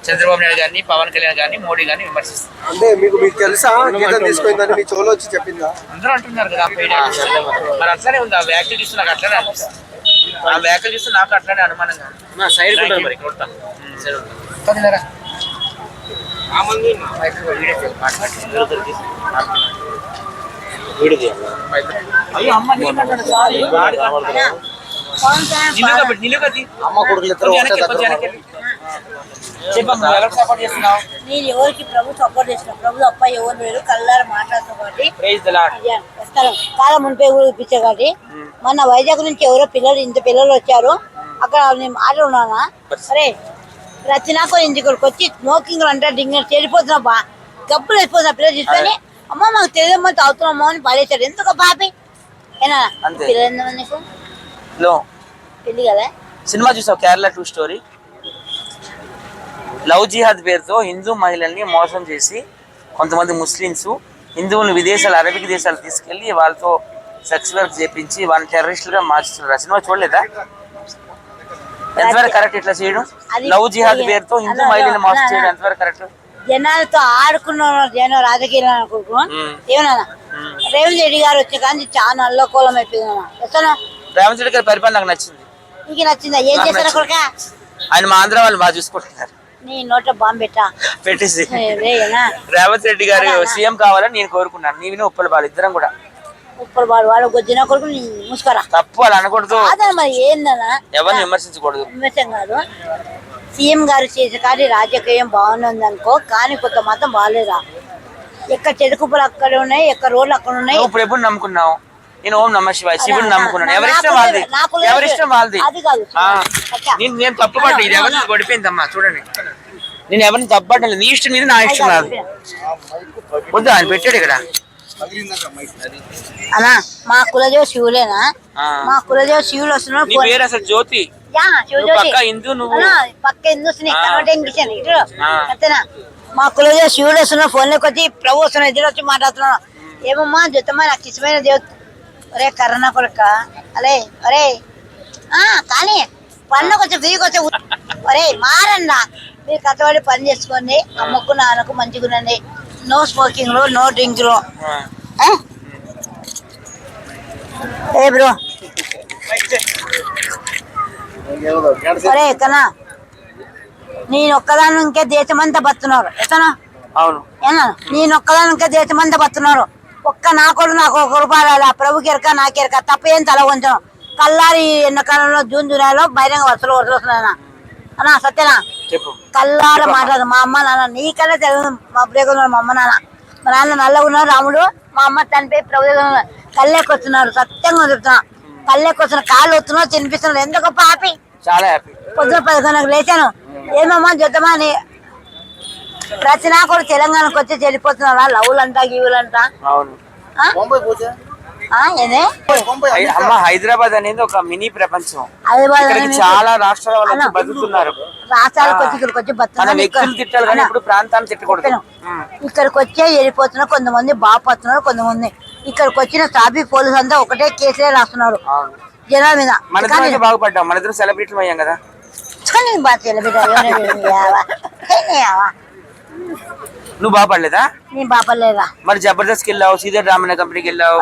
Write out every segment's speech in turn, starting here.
చంద్రబాబు నాయుడు గారిని, పవన్ కళ్యాణ్ గారిని, మోడీ గారిని విమర్శిస్తారు. అంటే మీకు తెలుసా జీతం తీసుకుందని మీ చోలో వచ్చి చెప్పిందా? అందరూ అంటున్నారు కదా మరి అట్లనే ఉంది. ఆ వ్యాఖ్యలు చూస్తే నాకు అట్లనే అనిపిస్తుంది. ఆ వ్యాఖ్యలు చూస్తే నాకు అట్లనే అనుమానంగా నేను ఎవరికి ప్రభు సపోర్ట్ చేసిన ప్రభు తప్ప ఎవరు లేరు కళ్ళారు మాట్లాడుతున్నారు కాలం మునిపే చూపించే కాబట్టి మొన్న వైజాగ్ నుంచి ఎవరో ఇంత పిల్లలు వచ్చారు అక్కడ నేను మాట్లాడున్నానా సరే రచనాకు ఇంటికి వచ్చి స్మోకింగ్ అంటే డింగర్ చెడిపోతున్నా బా గబ్బులు అయిపోతున్నా పిల్లలు తీసుకొని అమ్మ మాకు తెలియమ్మా తాగుతున్నామో అని పడేశాడు. ఎందుకు పాపి ఏనా పిల్లలు నీకు పెళ్లి కదా. సినిమా చూసావు కేరళ 2 స్టోరీ? లవ్ జిహాద్ పేరుతో హిందూ మహిళల్ని మోసం చేసి కొంతమంది ముస్లిమ్స్ హిందువులను విదేశాలు అరబిక్ దేశాలు తీసుకెళ్లి వాళ్ళతో సెక్స్ వర్క్ చేపించి వాళ్ళని టెర్రరిస్టులుగా మార్చుతున్నారు. సినిమా చూడలేదా? ఎంతవరకు కరెక్ట్ ఇట్లా చేయడం? లవ్ జిహాద్ పేరుతో హిందూ మహిళల్ని మోసం చేయడం ఎంతవరకు కరెక్ట్? జనాలతో ఆడుకున్న జనం రాజకీయాలు అనుకుంటున్నాం ఏమన్నా రేవంత్ రెడ్డి గారు వచ్చే కానీ చాలా అల్లకోలం అయిపోయింది. రేవంత్ రెడ్డి గారి పరిపాలన నాకు నచ్చింది. నీకు నచ్చిందా? ఏం చేశారు కొడుక? ఆయన మా ఆంధ్ర వాళ్ళు బాగా చూసుకుంటున్నారు. నీ నోట బాంబు పెట్టేసి రేవంత్ రెడ్డి గారు సీఎం కావాలని నేను కోరుకున్నాను. నీవిని ఉప్పల బాలు ఇద్దరం కూడా. ఉప్పల బాలు వాళ్ళు గొజ్జిన కొడుకు ముసుకరా తప్పు అలా అనకూడదు. మరి ఏందన్నా ఎవరిని విమర్శించకూడదు. విమర్శం కాదు. సీఎం గారు చేసే కానీ రాజకీయం బాగుంది అనుకో కానీ కొంత మాత్రం బాగాలేదా? ఎక్కడ చెడుకుప్పలు అక్కడ ఉన్నాయి, ఎక్కడ రోడ్లు అక్కడ ఉన్నాయి. ఇప్పుడు ఎప్పుడు నమ్ముకున్నావు? నేను ఓం నమ శివాయ శివుడు నమ్ముకున్నాను. ఎవరిష్టం వాళ్ళది, ఎవరిష్టం వాళ్ళది. నేను తప్పు పడ్డా. ఇది ఎవరిని పడిపోయిందమ్మా చూడండి. నేను ఎవరిని తప్పట్లేదు. నీ ఇష్టం మీద నా ఇష్టం కాదు. వద్దు ఆయన పెట్టాడు ఇక్కడ. అన్నా మా కులదేవ శివులేనా? మా కులదేవ శివుడు వస్తున్నాడు. అసలు జ్యోతి పక్క హిందూ, నువ్వు పక్క హిందూస్ అంతేనా? మా కులదేవ శివుడు వస్తున్నాడు. ఫోన్ లోకి వచ్చి ప్రభు వస్తున్నాడు. ఇద్దరు వచ్చి మాట్లాడుతున్నాడు. ఏమమ్మా జొత్తమ్మా నాకు ఇష్టమైన దేవ. ఒరే కరోనా కొడుక అరే అరే కానీ పనులకు వచ్చి ఫ్రీకి వచ్చి ఒరే మారన్నా మీరు కష్టపడి పని చేసుకోండి. అమ్మకు నాన్నకు మంచిగునండి. నో స్మోకింగ్ లో నో డ్రింక్ లో. ఏ బ్రో ఒరే కన్నా నేను ఒక్కదాని ఇంకే దేశమంతా బతున్నారు ఎతనా? అవును ఏనా నేను ఒక్కదాని ఇంకే దేశమంతా బతున్నారు. ఒక్క నాకోడు నాకు 1 రూపాయలు ప్రభుకి ఎరక నాకెరక తప్ప ఏం తల కొంచెం కల్లారి ఎండాకాలంలో జూన్ జూలైలో బహిరంగ వర్షాలు వస్తున్నాయన్నా అన్నా సత్యనా కల్లార మాట్లాడు. మా అమ్మ నాన్న నీకన్నా తెలియదు. మా బ్రేక్ మా అమ్మ నాన్న మా నాన్న నల్లగా ఉన్నారు రాముడు. మా అమ్మ చనిపోయి ప్రభు కళ్ళెక్కొస్తున్నారు. సత్యంగా చెప్తున్నా కళ్ళెక్కొస్తున్న కాళ్ళు వస్తున్నారు తినిపిస్తున్నారు. ఎంత గొప్ప హ్యాపీ. చాలా హ్యాపీ. పొద్దున 10 గంటలకు లేచాను. ఏమమ్మా జొద్దమా అని రచనా కూడా తెలంగాణకు వచ్చి చెడిపోతున్నారా? లవ్లంటా గీవులంటా. హైదరాబాద్ అనేది ఒక మినీ ప్రపంచం. చాలా రాష్ట్రాల వాళ్ళు బతుకుతున్నారు. రాష్ట్రాలకు వచ్చి ఇక్కడికి వచ్చి బతుకుతున్నారు. ప్రాంతాన్ని తిట్టకూడదు. ఇక్కడికి వచ్చే వెళ్ళిపోతున్నారు. కొంతమంది బాగుపడుతున్నారు. కొంతమంది ఇక్కడికి వచ్చిన ట్రాఫిక్ పోలీసు అంతా ఒకటే కేసులే రాస్తున్నారు జనాల మీద. మన బాగుపడ్డాం. మన ఇద్దరు సెలబ్రిటీ అయ్యాం కదా. నువ్వు బాగుపడలేదా? నేను బాపడలేదా? మరి జబర్దస్త్ వెళ్ళావు, సీదా డ్రామా కంపెనీకి వెళ్ళావు.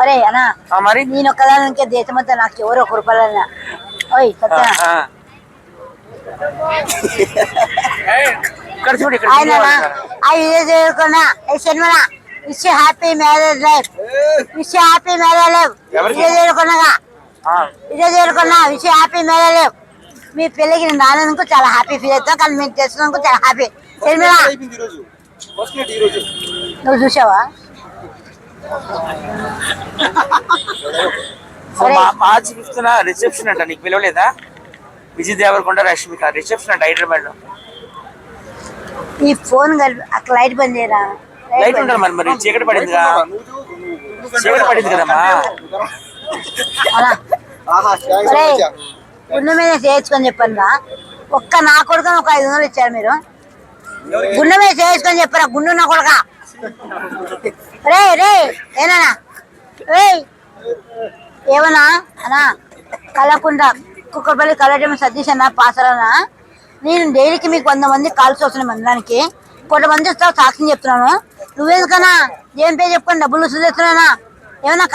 మరి నేను ఒక్కదానికే దేశమంతా నాకు ఎవరు 1 రూపాయలు. ఓయ్ సత్యనా wish happy marriage life. Wish happy marriage life. Wish happy marriage life. మీ పెళ్ళికి నేను రానందుకు చాలా హ్యాపీ ఫీల్ అవుతాను. కానీ మేము చేసినందుకు చాలా హ్యాపీ. నువ్వు చూసావా? మార్చి 5th రిసెప్షన్ అంట. నీకు పిలవలేదా? విజయ్ దేవరకొండ రష్మిక రిసెప్షన్ అంట హైదరాబాద్ లో. ఈ ఫోన్ అక్కడ లైట్ బంద్ చేయరా? లైట్ ఉండాలి. మరి చీకటి పడింది కదమ్మా. గుండె మీద చేయించుకొని చెప్పండి రా. ఒక్క నా కొడుకు ఒక 500 ఇచ్చారు మీరు. గుండె మీద చేయించుకొని చెప్పరా గుండు నా కొడుక. రే రే ఏనా ఏమన్నా అన్నా కలకుండా కుక్కపల్లి కలటం సతీష్ అన్న పాసరన్నా నేను డైలీకి మీకు 100 మంది కాల్స్ వస్తున్నాయి మందిరానికి, కొంతమంది ఇస్తావు సాక్ష్యం చెప్తున్నాను. నువ్వేందుకన్నా ఏం పేరు చెప్పుకొని డబ్బులు వసూలు చేస్తున్నానా? ఏమన్నా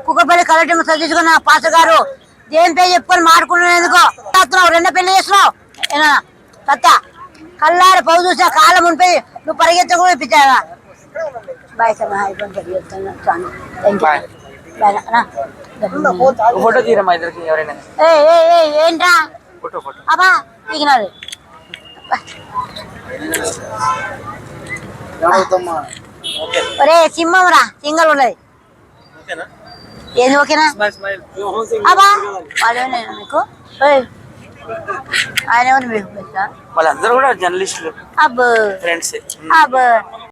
కుక్కపల్లి కలెక్టర్ సర్దించుకున్నా పాస్టర్ గారు దేని పేరు చెప్పుకొని మాడుకున్నాను ఎందుకో రెండో పెళ్లి చేస్తున్నావు ఏనా సత్త కల్లారి పౌ చూసా కాలం ఉండిపోయి నువ్వు పరిగెత్త కూడా ఇప్పించావా? బాయ్ సార్ ఫోటో తీరమ్మా ఇద్దరికి ఎవరైనా. ఏంట్రా ఫోటో ఫోటో అబ్బా దిగినాడు. ఒరే సింహం రా సింగల్ ఉన్నది ఏంది ఓకేనా? అబ్బా వాళ్ళేమన్నా మీకు ఆయన ఎవరు మీకు వాళ్ళందరూ కూడా జర్నలిస్టులు అబ్బో ఫ్రెండ్స్. అబ్బో